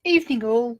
Evening all.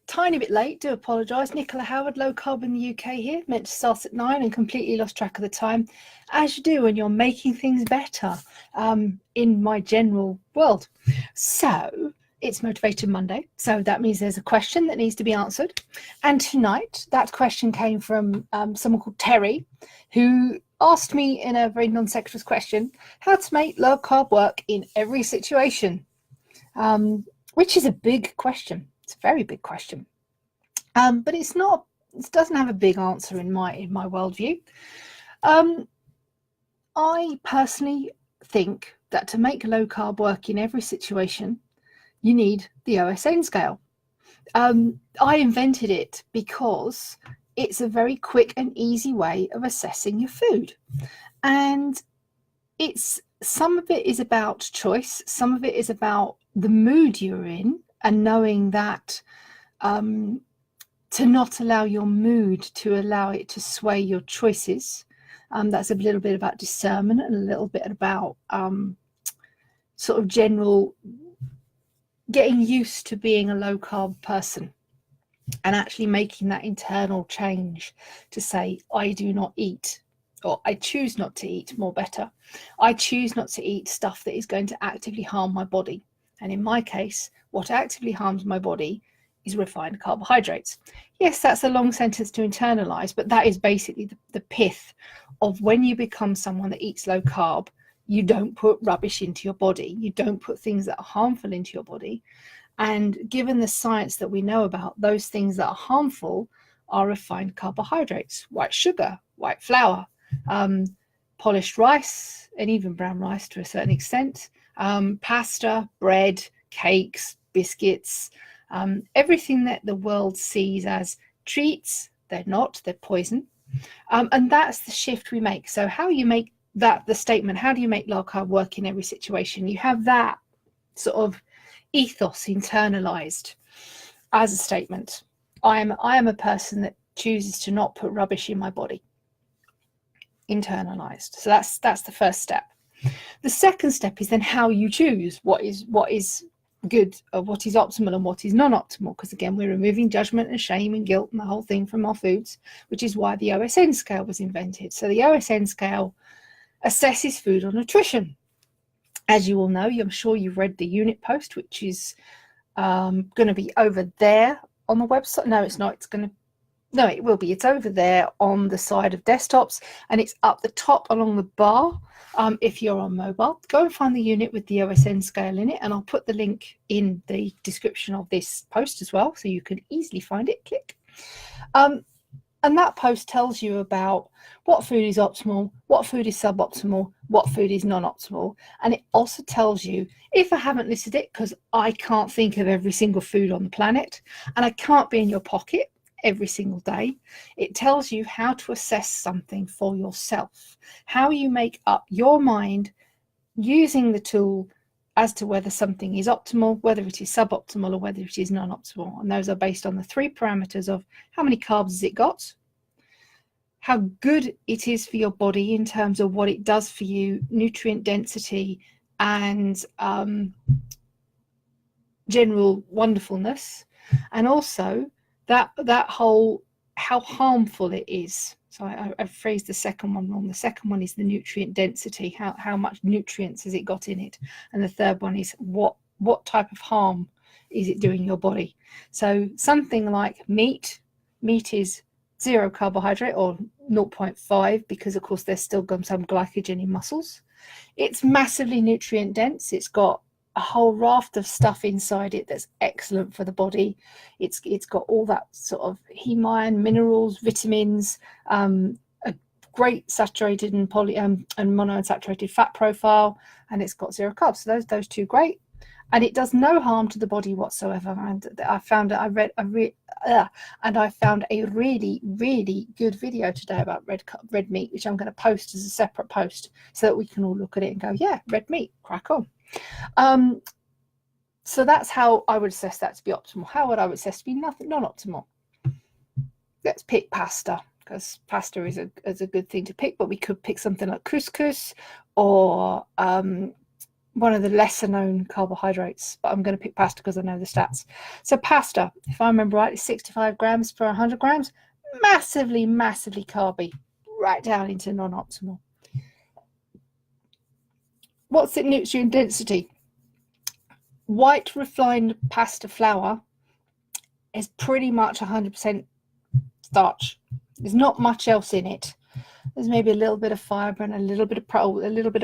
Tiny bit late, do apologise. Nicola Howard, Low Carb in the UK here. Meant to start at 9 and completely lost track of the time, as you do when you're making things better in my general world. So it's Motivation Monday, so that means there's a question that needs to be answered. And tonight, that question came from someone called Terri, who asked me in a very non-sequitur question, how to make low carb work in every situation. Which is a big question. It's a very big question, but it's not. It doesn't have a big answer in my worldview. I personally think that to make low carb work in every situation, you need the OSN scale. I invented it because it's a very quick and easy way of assessing your food, and some of it is about choice, some of it is about the mood you're in, and knowing that to not allow your mood to allow it to sway your choices. That's a little bit about discernment and a little bit about sort of general getting used to being a low carb person and actually making that internal change to say, I do not eat, or I choose not to eat, more better. I choose not to eat stuff that is going to actively harm my body. And in my case, what actively harms my body is refined carbohydrates. Yes, that's a long sentence to internalize, but that is basically the pith of when you become someone that eats low carb. You don't put rubbish into your body. You don't put things that are harmful into your body. And given the science that we know about, those things that are harmful are refined carbohydrates, white sugar, white flour, polished rice, and even brown rice to a certain extent, pasta, bread, cakes, biscuits, everything that the world sees as treats. They're not, they're poison. And that's the shift we make. So how you make that the statement, how do you make low carb work in every situation? You have that sort of ethos internalized as a statement. I am a person that chooses to not put rubbish in my body. Internalized. So that's the first step. The second step is then how you choose what is good, or what is optimal and what is non-optimal, because again, we're removing judgment and shame and guilt and the whole thing from our foods, which is why the OSN scale was invented. So the OSN scale assesses food or nutrition. As you all know, I'm sure you've read the unit post, which is going to be over there on the website. No, it's not. No, it will be. It's over there on the side of desktops, and it's up the top along the bar. If you're on mobile, go and find the unit with the OSN scale in it, and I'll put the link in the description of this post as well, so you can easily find it. Click. And that post tells you about what food is optimal, what food is suboptimal, what food is non-optimal. And it also tells you, if I haven't listed it, because I can't think of every single food on the planet, and I can't be in your pocket every single day, it tells you how to assess something for yourself, how you make up your mind using the tool as to whether something is optimal, whether it is suboptimal, or whether it is non-optimal. And those are based on the three parameters of how many carbs has it got, how good it is for your body in terms of what it does for you, nutrient density, and general wonderfulness, and also that whole how harmful it is. So I phrased the second one wrong. The second one is the nutrient density, how much nutrients has it got in it, and the third one is what type of harm is it doing your body. So something like meat is 0 carbohydrate, or 0.5, because of course there's still got some glycogen in muscles. It's massively nutrient dense. It's got a whole raft of stuff inside it that's excellent for the body. It's got all that sort of heme iron, minerals, vitamins, a great saturated and monounsaturated fat profile, and it's got 0 carbs. So those two great, and it does no harm to the body whatsoever. And I found a really, really good video today about red meat, which I'm going to post as a separate post so that we can all look at it and go, yeah, red meat, crack on. So that's how I would assess that to be optimal. How would I assess to be non-optimal? Let's pick pasta, because pasta is a good thing to pick, but we could pick something like couscous, or one of the lesser known carbohydrates, but I'm going to pick pasta because I know the stats. So pasta, if I remember right, is 65 grams per 100 grams. Massively, massively carby, right down into non-optimal. What's the nutrient density? White refined pasta flour is pretty much 100% starch. There's not much else in it. There's maybe a little bit of fiber and a little bit of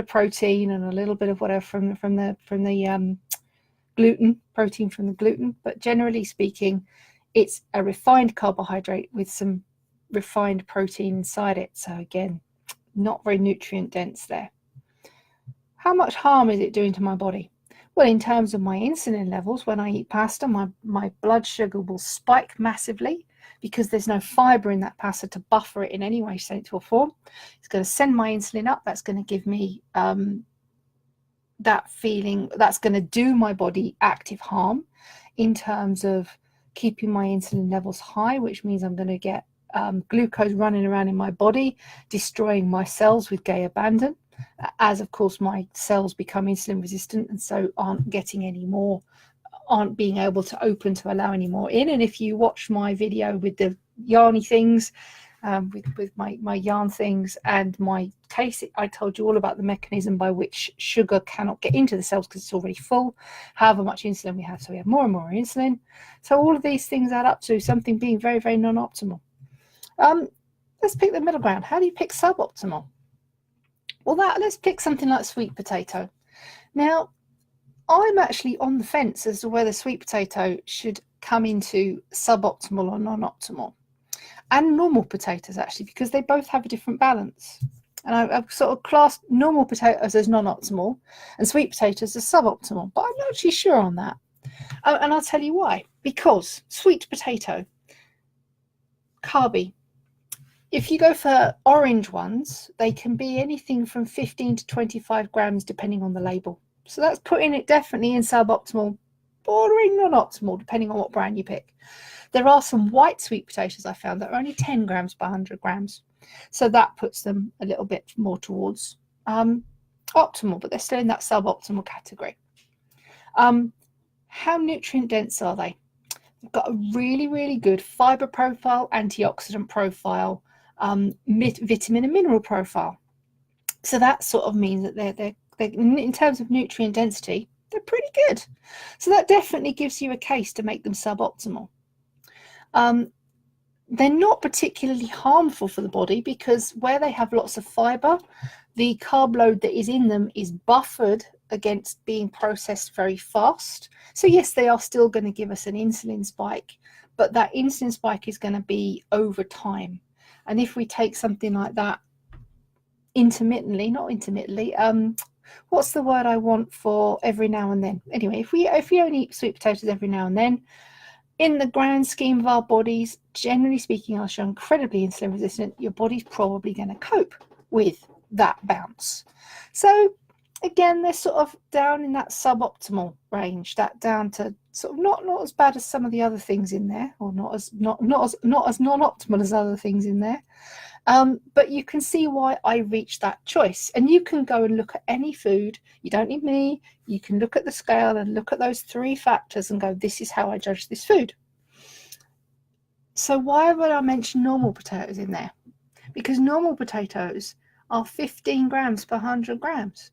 protein and a little bit of whatever from the gluten, protein from the gluten. But generally speaking, it's a refined carbohydrate with some refined protein inside it. So again, not very nutrient dense there. How much harm is it doing to my body? Well, in terms of my insulin levels, when I eat pasta, my blood sugar will spike massively because there's no fiber in that pasta to buffer it in any way, shape, or form. It's going to send my insulin up. That's going to give me that feeling. That's going to do my body active harm in terms of keeping my insulin levels high, which means I'm going to get glucose running around in my body, destroying my cells with gay abandon, as of course my cells become insulin resistant and so aren't being able to open to allow any more in. And if you watch my video with the yarny things, with my yarn things and my case, I told you all about the mechanism by which sugar cannot get into the cells because it's already full, however much insulin we have. So we have more and more insulin. So all of these things add up to something being very, very non-optimal. Let's pick the middle ground. How do you pick suboptimal? Well, let's pick something like sweet potato. Now, I'm actually on the fence as to whether sweet potato should come into suboptimal or non-optimal, and normal potatoes actually, because they both have a different balance. And I've sort of classed normal potatoes as non-optimal and sweet potatoes as suboptimal, but I'm not actually sure on that. And I'll tell you why. Because sweet potato, carby. If you go for orange ones, they can be anything from 15 to 25 grams depending on the label. So that's putting it definitely in suboptimal, bordering non-optimal, depending on what brand you pick. There are some white sweet potatoes I found that are only 10 grams per 100 grams. So that puts them a little bit more towards optimal, but they're still in that suboptimal category. How nutrient dense are they? They've got a really, really good fiber profile, antioxidant profile, vitamin and mineral profile. So that sort of means that they're in terms of nutrient density, they're pretty good. So that definitely gives you a case to make them suboptimal. They're not particularly harmful for the body because where they have lots of fiber, the carb load that is in them is buffered against being processed very fast. So yes, they are still going to give us an insulin spike, but that insulin spike is going to be over time. And if we take something like that what's the word I want for every now and then? Anyway, if we only eat sweet potatoes every now and then, in the grand scheme of our bodies, generally speaking, unless you're incredibly insulin resistant, your body's probably going to cope with that bounce. So again, they're sort of down in that suboptimal range, that down to sort of not as bad as some of the other things in there, or not as non-optimal as other things in there. But you can see why I reached that choice. And you can go and look at any food. You don't need me. You can look at the scale and look at those 3 factors and go, this is how I judge this food. So why would I mention normal potatoes in there? Because normal potatoes are 15 grams per 100 grams.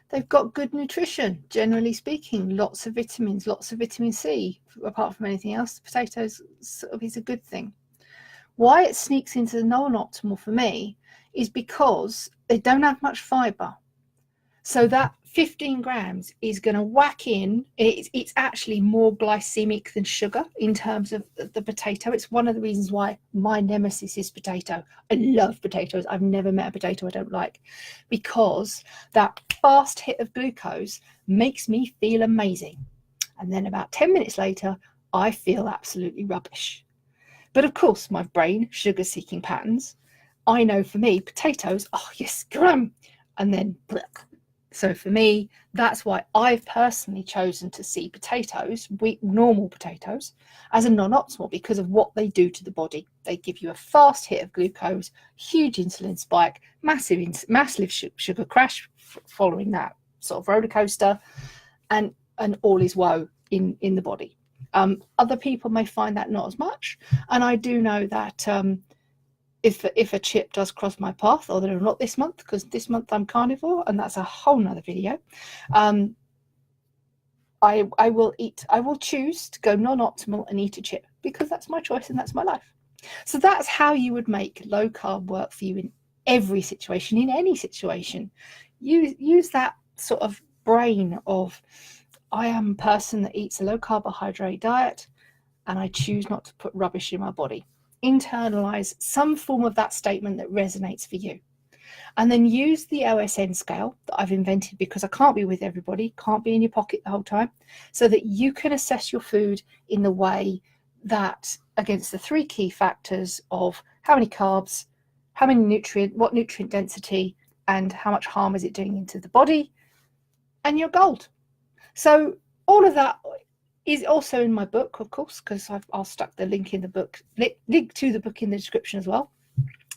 They've got good nutrition, generally speaking, lots of vitamins, lots of vitamin C. Apart from anything else, the potatoes sort of is a good thing. Why it sneaks into the non-optimal for me is because they don't have much fiber. So that 15 grams is going to whack in. It's actually more glycemic than sugar in terms of the potato. It's one of the reasons why my nemesis is potato. I love potatoes. I've never met a potato I don't like, because that fast hit of glucose makes me feel amazing. And then about 10 minutes later, I feel absolutely rubbish. But of course, my brain, sugar-seeking patterns, I know for me, potatoes, oh yes, gram, and then blech. So for me, that's why I've personally chosen to see potatoes, normal potatoes, as a non-optimal because of what they do to the body. They give you a fast hit of glucose, huge insulin spike, massive sugar crash following that. sort of roller coaster, and all is woe in the body. Other people may find that not as much, and I do know that if a chip does cross my path, although not this month, because this month I'm carnivore, and that's a whole nother video, I will choose to go non-optimal and eat a chip, because that's my choice and that's my life. So that's how you would make low carb work for you in every situation, in any situation. Use that sort of brain of, I am a person that eats a low carbohydrate diet and I choose not to put rubbish in my body. Internalize some form of that statement that resonates for you. And then use the OSN scale that I've invented, because I can't be with everybody, can't be in your pocket the whole time, so that you can assess your food in the way that, against the 3 key factors of how many carbs, how many what nutrient density, and how much harm is it doing into the body, and you're gold. So all of that is also in my book, of course, because I'll stuck the link in the book, link to the book in the description as well.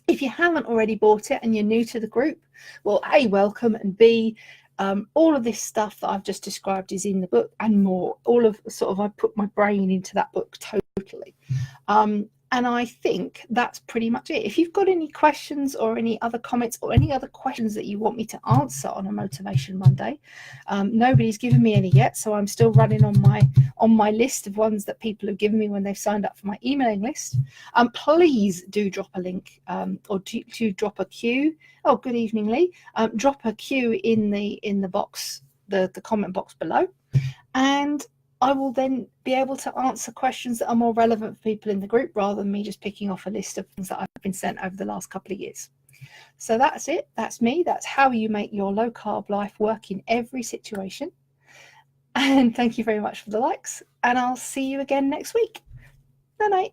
If you haven't already bought it and you're new to the group, well, A, welcome, and B, all of this stuff that I've just described is in the book and more. All of I put my brain into that book totally. And I think that's pretty much it. If you've got any questions or any other comments or any other questions that you want me to answer on a Motivation Monday, nobody's given me any yet, so I'm still running on my list of ones that people have given me when they've signed up for my emailing list. Please do drop a link or to drop a Q. Oh, good evening, Lee. Drop a Q in the box, the comment box below, and I will then be able to answer questions that are more relevant for people in the group, rather than me just picking off a list of things that I've been sent over the last couple of years. So that's it. That's me. That's how you make your low carb life work in every situation. And thank you very much for the likes. And I'll see you again next week. Good night.